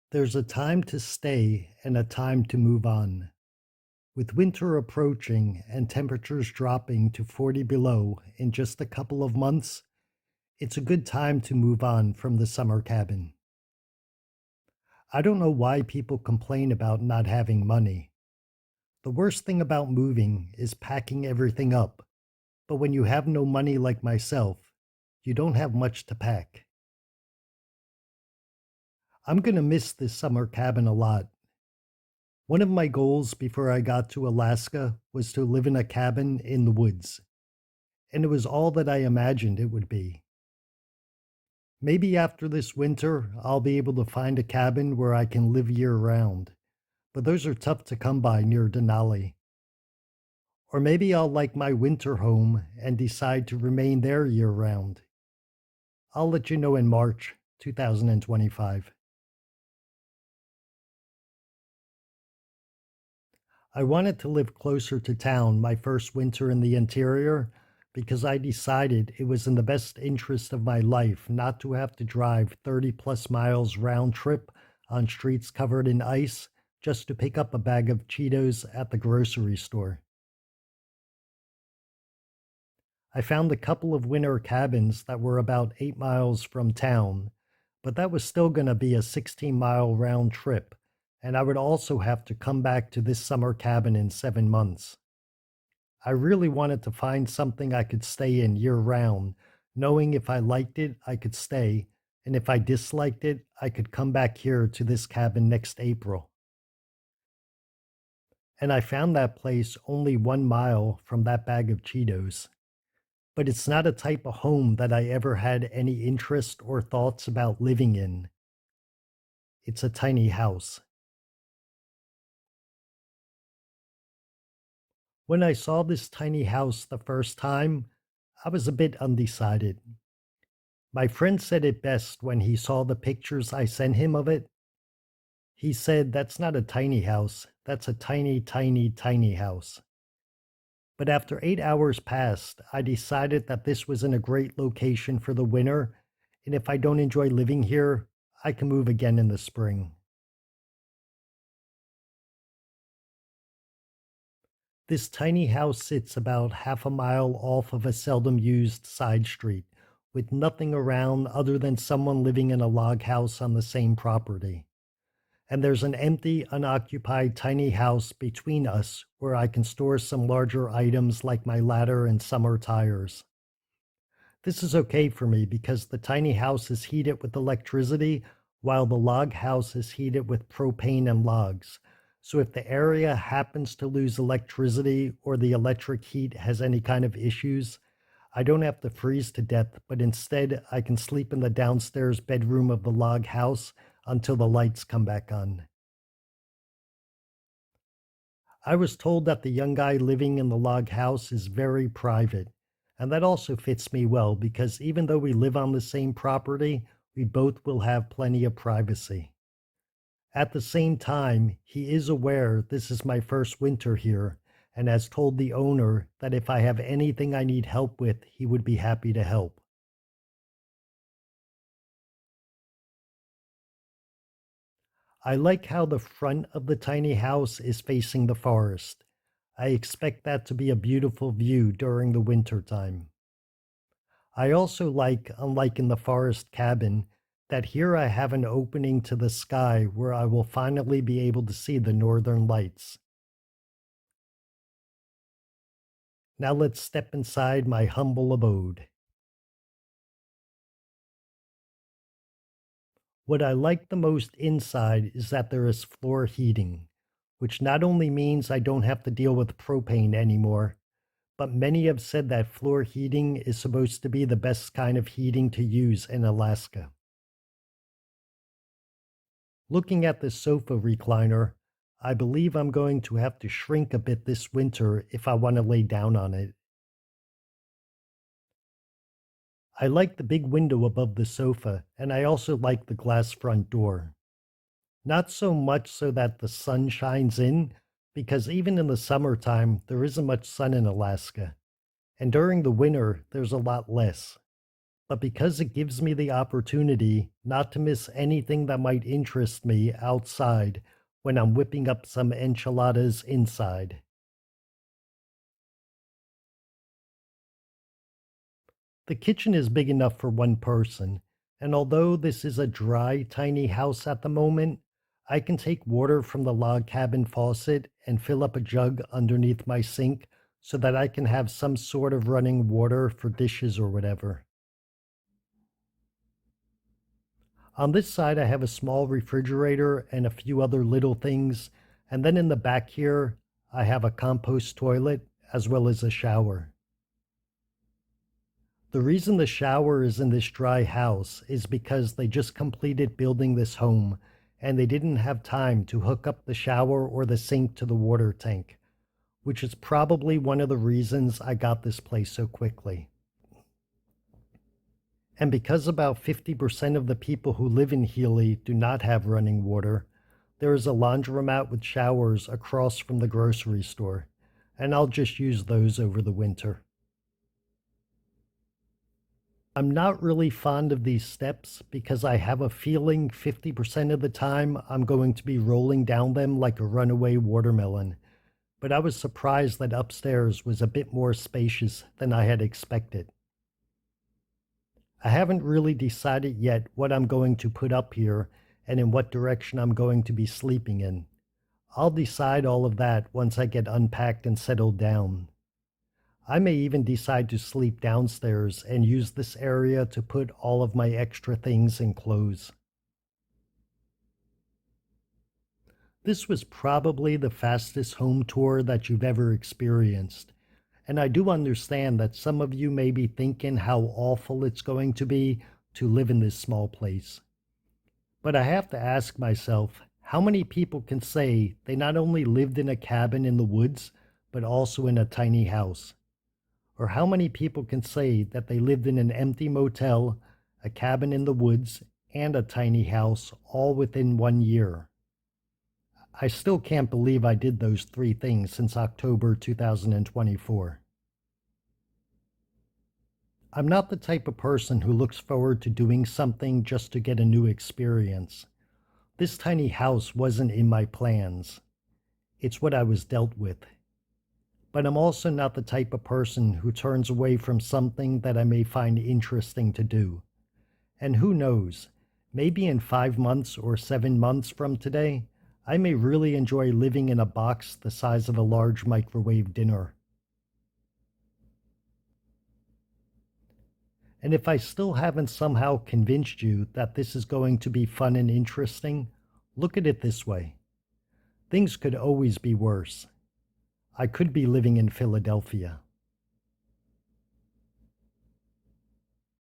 There's a time to stay and a time to move on. With winter approaching and temperatures dropping to 40 below in just a couple of months, it's a good time to move on from the summer cabin. I don't know why people complain about not having money. The worst thing about moving is packing everything up, but when you have no money like myself, you don't have much to pack. I'm going to miss this summer cabin a lot. One of my goals before I got to Alaska was to live in a cabin in the woods, and it was all that I imagined it would be. Maybe after this winter, I'll be able to find a cabin where I can live year round, but those are tough to come by near Denali. Or maybe I'll like my winter home and decide to remain there year round. I'll let you know in March 2025. I wanted to live closer to town my first winter in the interior because I decided it was in the best interest of my life not to have to drive 30 plus miles round trip on streets covered in ice just to pick up a bag of Cheetos at the grocery store. I found a couple of winter cabins that were about 8 miles from town, but that was still going to be a 16-mile round trip, and I would also have to come back to this summer cabin in 7 months. I really wanted to find something I could stay in year round, knowing if I liked it, I could stay, and if I disliked it, I could come back here to this cabin next April. And I found that place only 1 mile from that bag of Cheetos. But it's not a type of home that I ever had any interest or thoughts about living in. It's a tiny house. When I saw this tiny house the first time, I was a bit undecided. My friend said it best when he saw the pictures I sent him of it. He said, "That's not a tiny house, that's a tiny, tiny, tiny house." But after 8 hours passed, I decided that this was in a great location for the winter, and if I don't enjoy living here, I can move again in the spring. This tiny house sits about half a mile off of a seldom used side street, with nothing around other than someone living in a log house on the same property. And there's an empty, unoccupied tiny house between us where I can store some larger items like my ladder and summer tires. This is okay for me because the tiny house is heated with electricity while the log house is heated with propane and logs. So if the area happens to lose electricity or the electric heat has any kind of issues, I don't have to freeze to death, but instead I can sleep in the downstairs bedroom of the log house until the lights come back on. I was told that the young guy living in the log house is very private, and that also fits me well because even though we live on the same property, we both will have plenty of privacy. At the same time, he is aware this is my first winter here and has told the owner that if I have anything I need help with, he would be happy to help. I like how the front of the tiny house is facing the forest. I expect that to be a beautiful view during the winter time. I also like, unlike in the forest cabin, that here I have an opening to the sky where I will finally be able to see the northern lights. Now let's step inside my humble abode. What I like the most inside is that there is floor heating, which not only means I don't have to deal with propane anymore, but many have said that floor heating is supposed to be the best kind of heating to use in Alaska. Looking at this sofa recliner, I believe I'm going to have to shrink a bit this winter if I want to lay down on it. I like the big window above the sofa, and I also like the glass front door. Not so much so that the sun shines in, because even in the summertime, there isn't much sun in Alaska, and during the winter, there's a lot less. but because it gives me the opportunity not to miss anything that might interest me outside when I'm whipping up some enchiladas inside. The kitchen is big enough for one person, and although this is a dry, tiny house at the moment, I can take water from the log cabin faucet and fill up a jug underneath my sink so that I can have some sort of running water for dishes or whatever. On this side, I have a small refrigerator and a few other little things, and then in the back here, I have a compost toilet as well as a shower. The reason the shower is in this dry house is because they just completed building this home and they didn't have time to hook up the shower or the sink to the water tank, which is probably one of the reasons I got this place so quickly. And because about 50% of the people who live in Healy do not have running water, there is a laundromat with showers across from the grocery store, and I'll just use those over the winter. I'm not really fond of these steps because I have a feeling 50% of the time I'm going to be rolling down them like a runaway watermelon, but I was surprised that upstairs was a bit more spacious than I had expected. I haven't really decided yet what I'm going to put up here and in what direction I'm going to be sleeping in. I'll decide all of that once I get unpacked and settled down. I may even decide to sleep downstairs and use this area to put all of my extra things and clothes. This was probably the fastest home tour that you've ever experienced. And I do understand that some of you may be thinking how awful it's going to be to live in this small place. But I have to ask myself, how many people can say they not only lived in a cabin in the woods, but also in a tiny house? Or how many people can say that they lived in an empty motel, a cabin in the woods, and a tiny house all within 1 year? I still can't believe I did those three things since October 2024. I'm not the type of person who looks forward to doing something just to get a new experience. This tiny house wasn't in my plans. It's what I was dealt with. But I'm also not the type of person who turns away from something that I may find interesting to do. And who knows, maybe in 5 months or 7 months from today, I may really enjoy living in a box the size of a large microwave dinner. And if I still haven't somehow convinced you that this is going to be fun and interesting, look at it this way. Things could always be worse. I could be living in Philadelphia.